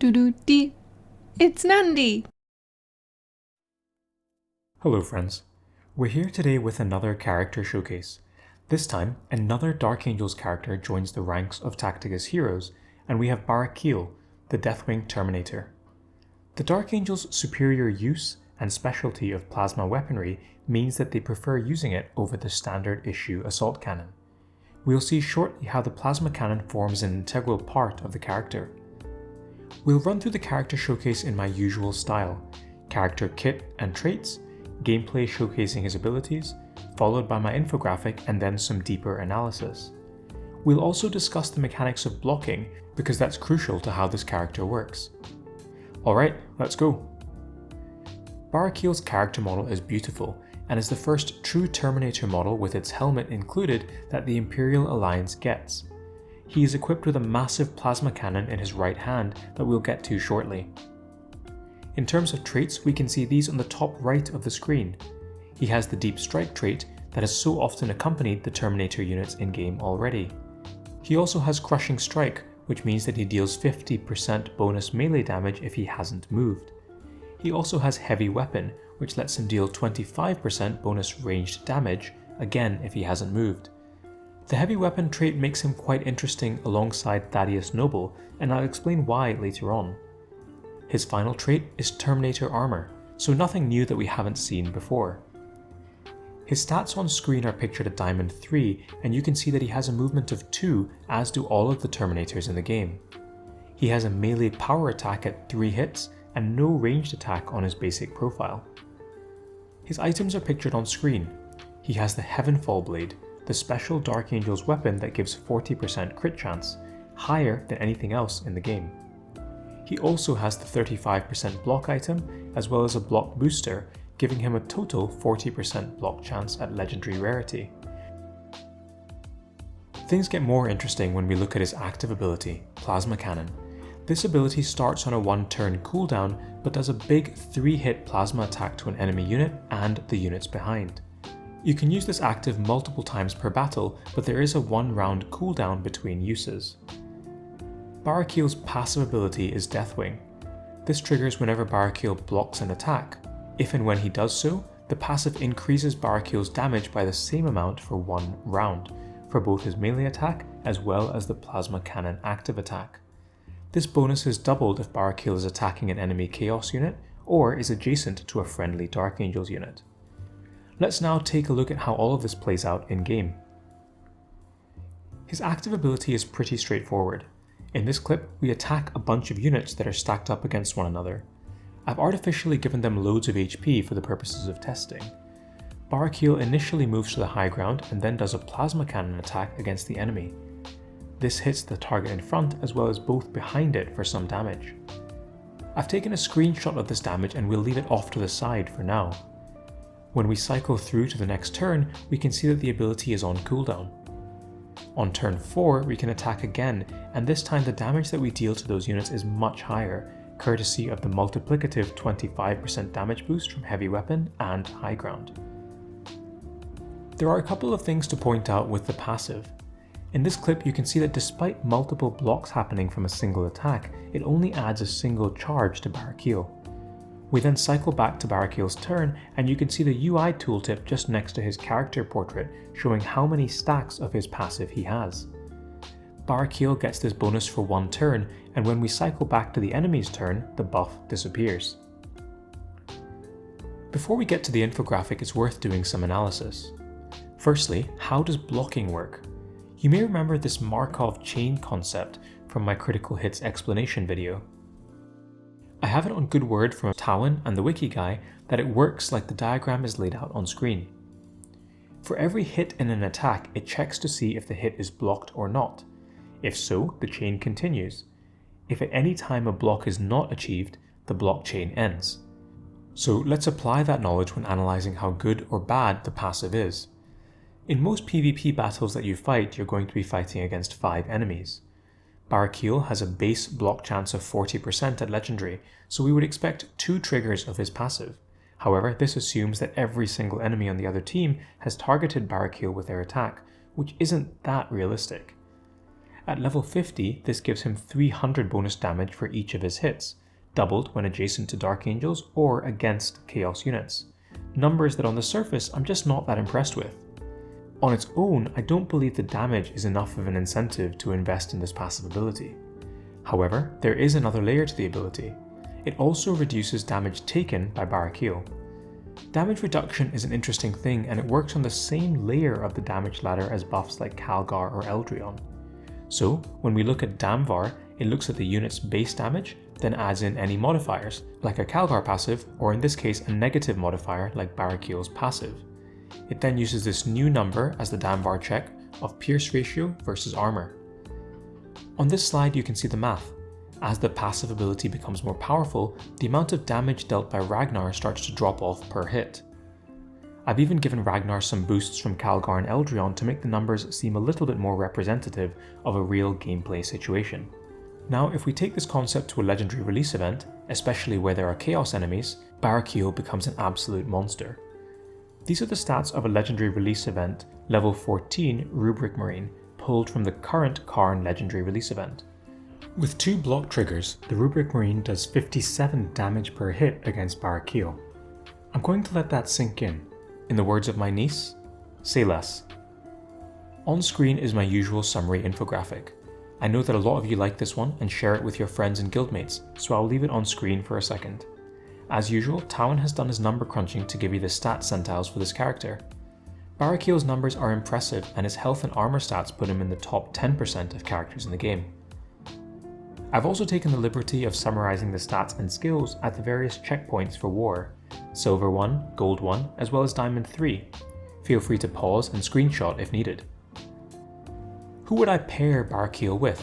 Doo-doo-dee. It's Nandi! Hello friends, we're here today with another character showcase. This time, another Dark Angels character joins the ranks of Tacticus heroes, and we have Baraqiel, the Deathwing Terminator. The Dark Angels' superior use and specialty of plasma weaponry means that they prefer using it over the standard issue assault cannon. We'll see shortly how the plasma cannon forms an integral part of the character. We'll run through the character showcase in my usual style, character kit and traits, gameplay showcasing his abilities, followed by my infographic and then some deeper analysis. We'll also discuss the mechanics of blocking because that's crucial to how this character works. Alright, let's go. Baraqiel's character model is beautiful and is the first true Terminator model with its helmet included that the Imperial Alliance gets. He is equipped with a massive plasma cannon in his right hand that we'll get to shortly. In terms of traits, we can see these on the top right of the screen. He has the Deep Strike trait that has so often accompanied the Terminator units in-game already. He also has Crushing Strike, which means that he deals 50% bonus melee damage if he hasn't moved. He also has Heavy Weapon, which lets him deal 25% bonus ranged damage, again if he hasn't moved. The Heavy Weapon trait makes him quite interesting alongside Thaddeus Noble, and I'll explain why later on. His final trait is Terminator Armor, so nothing new that we haven't seen before. His stats on screen are pictured at Diamond 3, and you can see that he has a movement of 2, as do all of the Terminators in the game. He has a melee power attack at 3 hits, and no ranged attack on his basic profile. His items are pictured on screen. He has the Heavenfall Blade, the special Dark Angels weapon that gives 40% crit chance, higher than anything else in the game. He also has the 35% block item, as well as a block booster, giving him a total 40% block chance at legendary rarity. Things get more interesting when we look at his active ability, Plasma Cannon. This ability starts on a 1-turn cooldown, but does a big 3-hit plasma attack to an enemy unit and the units behind. You can use this active multiple times per battle, but there is a 1-round cooldown between uses. Baraqiel's passive ability is Deathwing. This triggers whenever Baraqiel blocks an attack. If and when he does so, the passive increases Baraqiel's damage by the same amount for 1 round, for both his melee attack as well as the plasma cannon active attack. This bonus is doubled if Baraqiel is attacking an enemy Chaos unit or is adjacent to a friendly Dark Angels unit. Let's now take a look at how all of this plays out in game. His active ability is pretty straightforward. In this clip, we attack a bunch of units that are stacked up against one another. I've artificially given them loads of HP for the purposes of testing. Baraqiel initially moves to the high ground and then does a plasma cannon attack against the enemy. This hits the target in front as well as both behind it for some damage. I've taken a screenshot of this damage and we'll leave it off to the side for now. When we cycle through to the next turn, we can see that the ability is on cooldown. On turn 4, we can attack again, and this time the damage that we deal to those units is much higher, courtesy of the multiplicative 25% damage boost from Heavy Weapon and High Ground. There are a couple of things to point out with the passive. In this clip you can see that despite multiple blocks happening from a single attack, it only adds a single charge to Baraqiel. We then cycle back to Baraqiel's turn and you can see the UI tooltip just next to his character portrait showing how many stacks of his passive he has. Baraqiel gets this bonus for 1 turn, and when we cycle back to the enemy's turn, the buff disappears. Before we get to the infographic, it's worth doing some analysis. Firstly, how does blocking work? You may remember this Markov chain concept from my critical hits explanation video. I have it on good word from Tawan and the wiki guy that it works like the diagram is laid out on screen. For every hit in an attack, it checks to see if the hit is blocked or not. If so, the chain continues. If at any time a block is not achieved, the block chain ends. So let's apply that knowledge when analysing how good or bad the passive is. In most PvP battles that you fight, you're going to be fighting against 5 enemies. Baraqiel has a base block chance of 40% at Legendary, so we would expect 2 triggers of his passive. However, this assumes that every single enemy on the other team has targeted Baraqiel with their attack, which isn't that realistic. At level 50, this gives him 300 bonus damage for each of his hits, doubled when adjacent to Dark Angels or against Chaos units. Numbers that on the surface I'm just not that impressed with. On its own, I don't believe the damage is enough of an incentive to invest in this passive ability. However, there is another layer to the ability. It also reduces damage taken by Baraqiel. Damage reduction is an interesting thing, and it works on the same layer of the damage ladder as buffs like Calgar or Eldryon. So, when we look at Damvar, it looks at the unit's base damage, then adds in any modifiers, like a Calgar passive, or in this case a negative modifier like Baraqiel's passive. It then uses this new number as the Damvar check of pierce ratio versus armor. On this slide you can see the math. As the passive ability becomes more powerful, the amount of damage dealt by Ragnar starts to drop off per hit. I've even given Ragnar some boosts from Calgar and Eldryon to make the numbers seem a little bit more representative of a real gameplay situation. Now, if we take this concept to a legendary release event, especially where there are chaos enemies, Baraqiel becomes an absolute monster. These are the stats of a legendary release event, level 14 Rubric Marine, pulled from the current Karn legendary release event. With 2 block triggers, the Rubric Marine does 57 damage per hit against Baraqiel. I'm going to let that sink in. In the words of my niece, say less. On screen is my usual summary infographic. I know that a lot of you like this one and share it with your friends and guildmates, so I'll leave it on screen for a second. As usual, Tawin has done his number crunching to give you the stat centiles for this character. Baraqiel's numbers are impressive, and his health and armor stats put him in the top 10% of characters in the game. I've also taken the liberty of summarizing the stats and skills at the various checkpoints for war, Silver 1, Gold 1, as well as Diamond 3. Feel free to pause and screenshot if needed. Who would I pair Baraqiel with?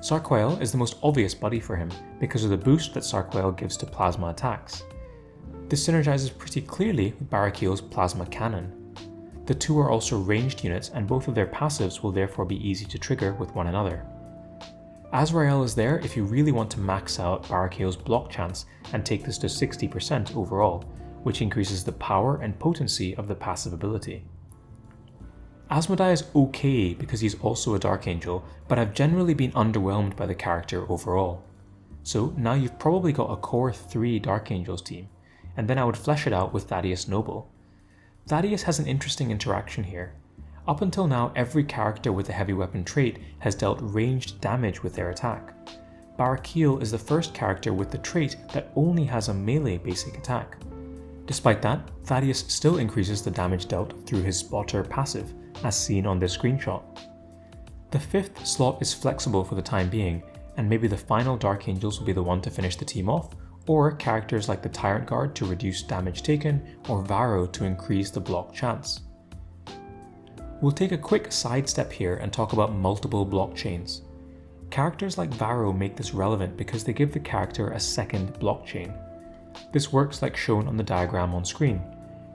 Sarquail is the most obvious buddy for him because of the boost that Sarquail gives to plasma attacks. This synergizes pretty clearly with Baraqiel's plasma cannon. The two are also ranged units, and both of their passives will therefore be easy to trigger with one another. Azrael is there if you really want to max out Baraqiel's block chance and take this to 60% overall, which increases the power and potency of the passive ability. Asmodai is okay because he's also a Dark Angel, but I've generally been underwhelmed by the character overall. So now you've probably got a core 3 Dark Angels team, and then I would flesh it out with Thaddeus Noble. Thaddeus has an interesting interaction here. Up until now, every character with a heavy weapon trait has dealt ranged damage with their attack. Baraqiel is the first character with the trait that only has a melee basic attack. Despite that, Thaddeus still increases the damage dealt through his spotter passive, as seen on this screenshot. The 5th slot is flexible for the time being, and maybe the final Dark Angels will be the one to finish the team off, or characters like the Tyrant Guard to reduce damage taken, or Varro to increase the block chance. We'll take a quick sidestep here and talk about multiple blockchains. Characters like Varro make this relevant because they give the character a second blockchain. This works like shown on the diagram on screen.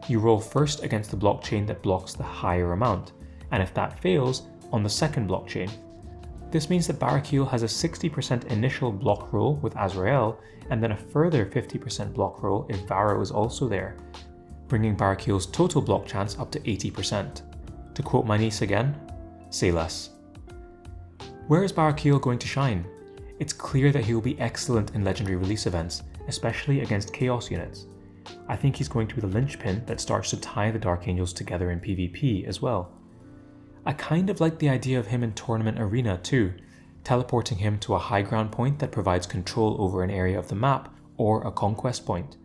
You roll first against the blockchain that blocks the higher amount, and if that fails, on the second blockchain. This means that Baraqiel has a 60% initial block roll with Azrael, and then a further 50% block roll if Varro is also there, bringing Baraqiel's total block chance up to 80%. To quote my niece again, say less. Where is Baraqiel going to shine? It's clear that he will be excellent in legendary release events, especially against chaos units. I think he's going to be the linchpin that starts to tie the Dark Angels together in PvP as well. I kind of like the idea of him in Tournament Arena too, teleporting him to a high ground point that provides control over an area of the map or a conquest point.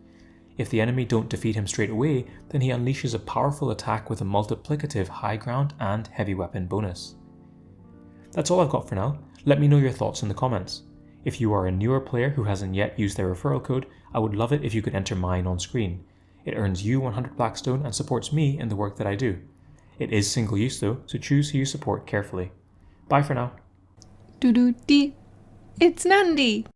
If the enemy don't defeat him straight away, then he unleashes a powerful attack with a multiplicative high ground and heavy weapon bonus. That's all I've got for now. Let me know your thoughts in the comments. If you are a newer player who hasn't yet used their referral code, I would love it if you could enter mine on screen. It earns you 100 Blackstone and supports me in the work that I do. It is single use though, so choose who you support carefully. Bye for now. Doo-doo-dee. It's Nandi!